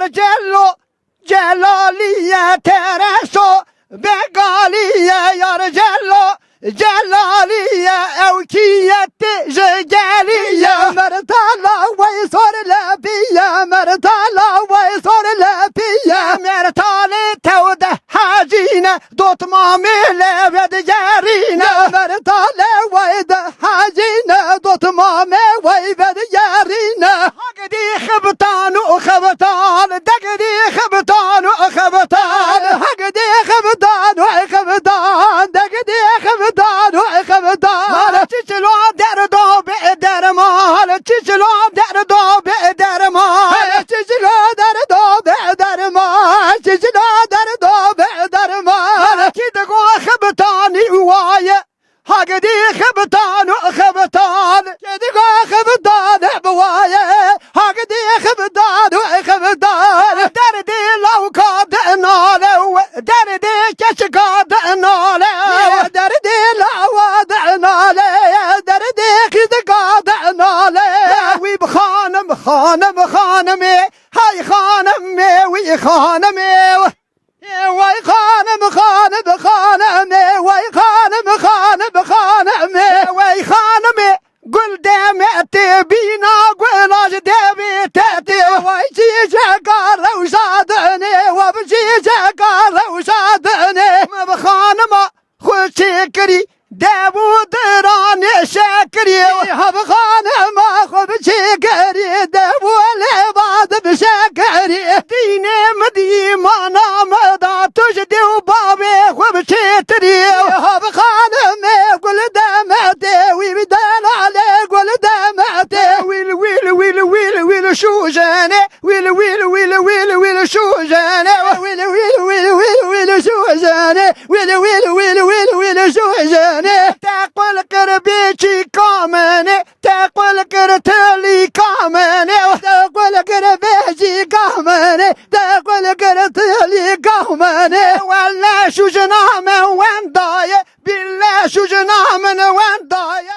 yar cello Celaliye tereso Begaliye yar cello Celaliye evkiyeti jegeliye Mertala vay sorle piye Mertala vay sorle piye Mertali tevde hacine Dotma mele ve yerine Mertale vay de hacine Dotma me vay ve yerine Hagdi khibtanu khibtan Degdi khibtanu khibtan Hagdi khibtanu khibtan Degdi khibtanu khibtan Çiçilo derdo be derman Çiçilo derdo be derman Çiçilo derdo be derman Çiçilo derdo be derman Kidigo khibtani uvaye Hagdi khibtanu khibtan Kidigo khibtani uvaye Hagdi khibtanu khibtan Derdi lavka denale Derdi keşka denale Derdi lava denale Derdi kidka denale Ve bkhanım khanım khanımı Hay khanımı ve khanımı Vay khanım khanım khanım Vay khanım khanım khanım Vay khanım Gül demeti bina gülaj demiteti Vay çiçek aruşadını Vay çiçek aruşadını Ve khanıma Khul çekri Devu dırane şekri Hab khanıma khul çekri Devu levadım şekri Dinem dimanam da tuş dev babe khul çetri Hab khanıma gül demeti Ve dalale gül demeti Will şu jene Will şu jene Will şu jene Will şu jene Taqul kırbiçi kamene Taqul kırtili kamene Taqul kırbiçi kamene Taqul kırtili kamene Valla şu jename vendaye Billah şu jename vendaye